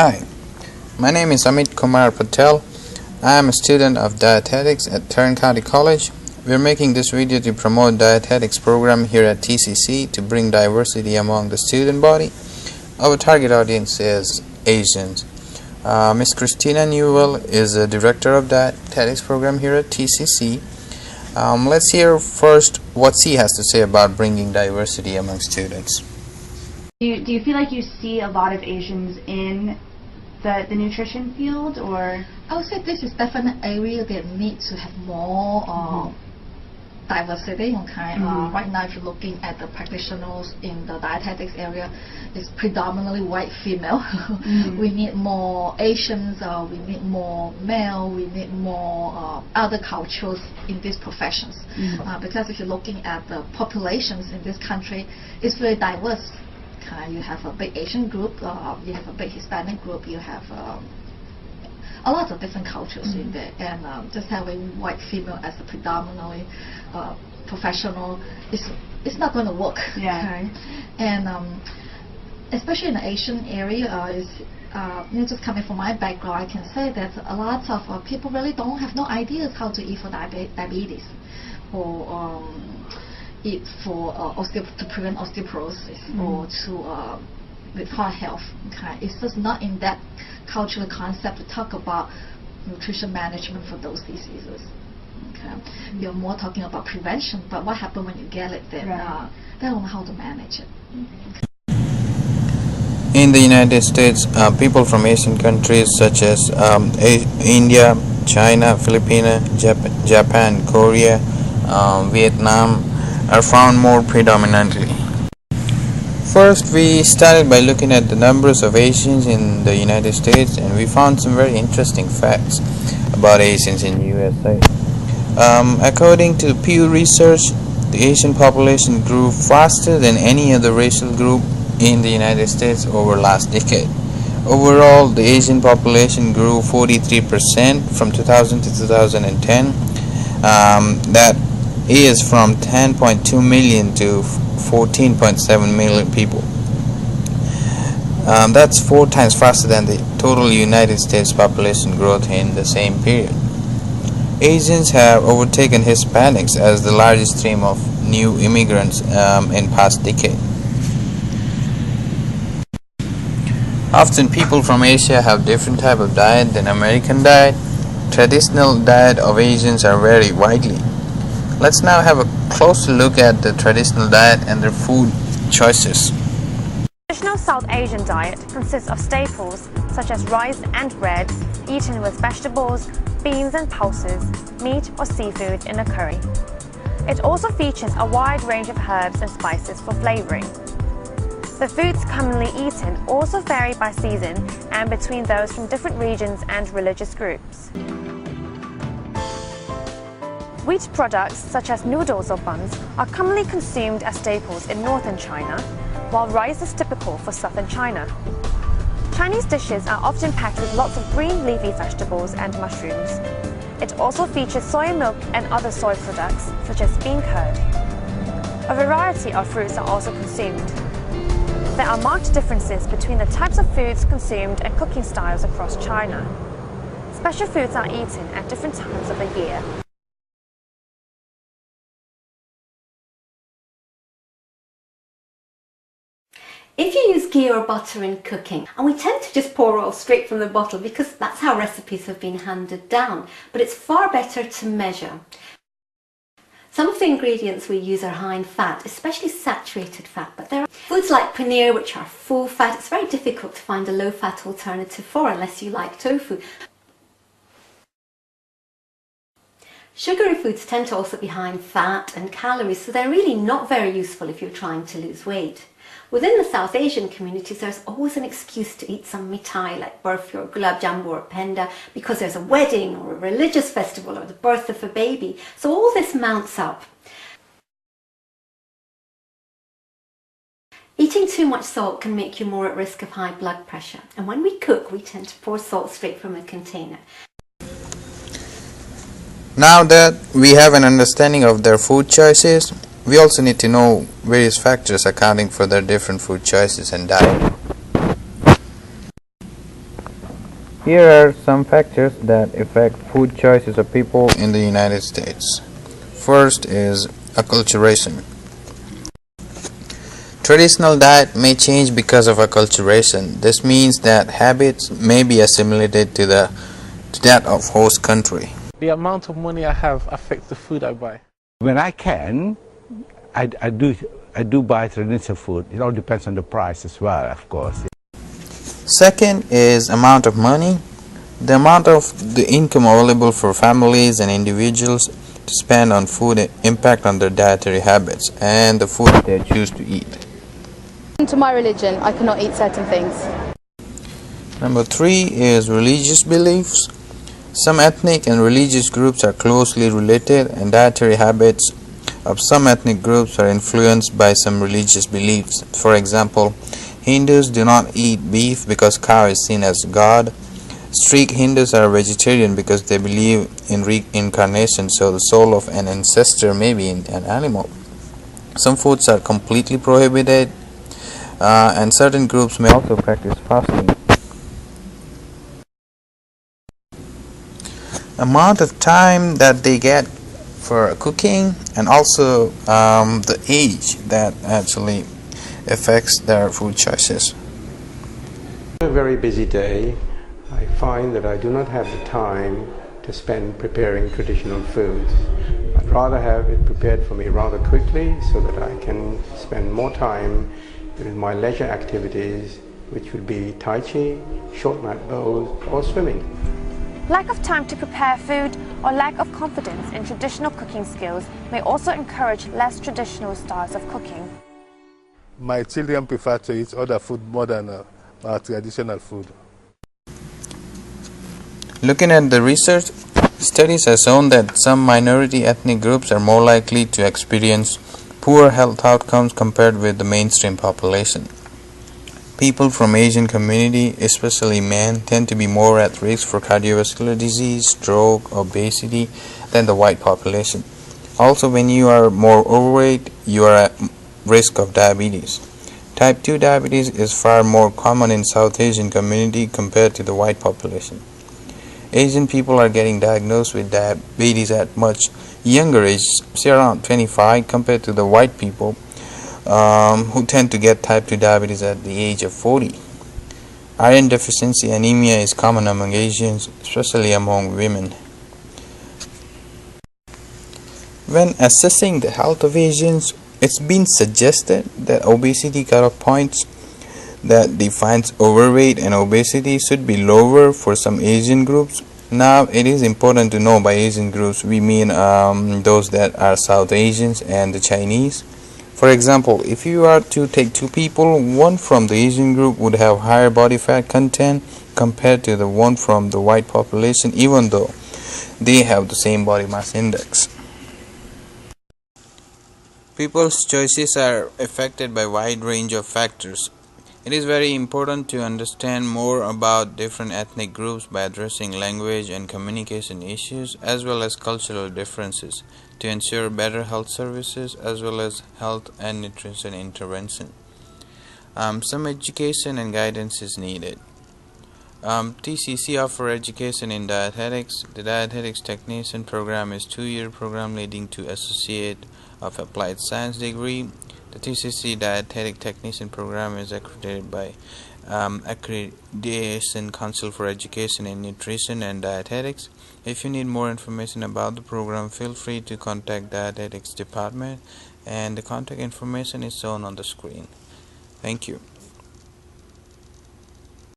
Hi, my name is Amit Kumar Patel. I am a student of Dietetics at Tarrant County College. We are making this video to promote Dietetics program here at TCC to bring diversity among the student body. Our target audience is Asians. Ms. Christina Newell is the director of Dietetics program here at TCC. Let's hear first what she has to say about bringing diversity among students. Do you feel like you see a lot of Asians in the nutrition field, or? I would say this is definitely an area that needs to have more diversity. Right now, if you're looking at the practitioners in the dietetics area, it's predominantly white female. We need more Asians, we need more male, we need more other cultures in these professions. Because if you're looking at the populations in this country, it's very diverse. You have a big Asian group, you have a big Hispanic group, you have a lot of different cultures in there, and just having white female as a predominantly professional it's not going to work. And especially in the Asian area, just coming from my background, I can say that a lot of people really don't have no ideas how to eat for diabetes, or eat for to prevent osteoporosis, or to with heart health. It's just not in that cultural concept to talk about nutrition management for those diseases. You're more talking about prevention, but what happens when you get it, then they don't know how to manage it. In the United States, people from Asian countries such as India, China, Philippines, Japan, Korea, Vietnam are found more predominantly. First, we started by looking at the numbers of Asians in the United States, and we found some very interesting facts about Asians in the USA. According to Pew Research, the Asian population grew faster than any other racial group in the United States over last decade. Overall, the Asian population grew 43% from 2000 to 2010. That is from 10.2 million to 14.7 million people. That's 4 times faster than the total United States population growth in the same period. Asians have overtaken Hispanics as the largest stream of new immigrants in past decade. Often people from Asia have different type of diet than American diet. Traditional diet of Asians are very widely. Let's now have a closer look at the traditional diet and their food choices. Traditional South Asian diet consists of staples such as rice and bread, eaten with vegetables, beans and pulses, meat or seafood in a curry. It also features a wide range of herbs and spices for flavoring. The foods commonly eaten also vary by season and between those from different regions and religious groups. Wheat products such as noodles or buns are commonly consumed as staples in northern China, while rice is typical for southern China. Chinese dishes are often packed with lots of green leafy vegetables and mushrooms. It also features soy milk and other soy products such as bean curd. A variety of fruits are also consumed. There are marked differences between the types of foods consumed and cooking styles across China. Special foods are eaten at different times of the year. If you use ghee or butter in cooking, and we tend to just pour oil straight from the bottle because that's how recipes have been handed down, but it's far better to measure. Some of the ingredients we use are high in fat, especially saturated fat, but there are foods like paneer which are full fat. It's very difficult to find a low fat alternative for unless you like tofu. Sugary foods tend to also be high in fat and calories, so they're really not very useful if you're trying to lose weight. Within the South Asian communities, there's always an excuse to eat some mithai like burfi or gulab jambu or penda because there's a wedding or a religious festival or the birth of a baby. So all this mounts up. Eating too much salt can make you more at risk of high blood pressure. And when we cook, we tend to pour salt straight from a container. Now that we have an understanding of their food choices, we also need to know various factors accounting for their different food choices and diet. Here are some factors that affect food choices of people in the United States. First is acculturation. Traditional diet may change because of acculturation. This means that habits may be assimilated to that of host country. The amount of money I have affects the food I buy. When I can, I do buy traditional food. It all depends on the price as well, of course. Second is amount of money. The amount of the income available for families and individuals to spend on food impact on their dietary habits and the food they choose to eat. To my religion, I cannot eat certain things. Number 3 is religious beliefs. Some ethnic and religious groups are closely related, and dietary habits of some ethnic groups are influenced by some religious beliefs. For example, Hindus do not eat beef because cow is seen as God. Strict Hindus are vegetarian because they believe in reincarnation, so the soul of an ancestor may be in an animal. Some foods are completely prohibited, and certain groups may also practice fasting. Amount of time that they get for cooking, and also the age that actually affects their food choices. On a very busy day, I find that I do not have the time to spend preparing traditional foods. I'd rather have it prepared for me rather quickly so that I can spend more time with my leisure activities, which would be Tai Chi, short mat bowls, or swimming. Lack of time to prepare food or lack of confidence in traditional cooking skills may also encourage less traditional styles of cooking. My children prefer to eat other food more than our traditional food. Looking at the research, studies have shown that some minority ethnic groups are more likely to experience poor health outcomes compared with the mainstream population. People from Asian community, especially men, tend to be more at risk for cardiovascular disease, stroke, obesity than the white population. Also, when you are more overweight, you are at risk of diabetes. Type 2 diabetes is far more common in South Asian community compared to the white population. Asian people are getting diagnosed with diabetes at much younger age, say around 25, compared to the white people who tend to get type 2 diabetes at the age of 40. Iron deficiency anemia is common among Asians, especially among women. When assessing the health of Asians, it's been suggested that obesity cutoff points that defines overweight and obesity should be lower for some Asian groups. Now, it is important to know by Asian groups we mean those that are South Asians and the Chinese. For example, if you are to take two people, one from the Asian group would have higher body fat content compared to the one from the white population, even though they have the same body mass index. People's choices are affected by a wide range of factors. It is very important to understand more about different ethnic groups by addressing language and communication issues as well as cultural differences to ensure better health services as well as health and nutrition intervention. Some education and guidance is needed. TCC offers education in dietetics. The Dietetics Technician program is a 2-year program leading to Associate of Applied Science degree. The TCC Dietetic Technician program is accredited by Accreditation Council for Education in Nutrition and Dietetics. If you need more information about the program, feel free to contact Dietetics Department, and the contact information is shown on the screen. Thank you.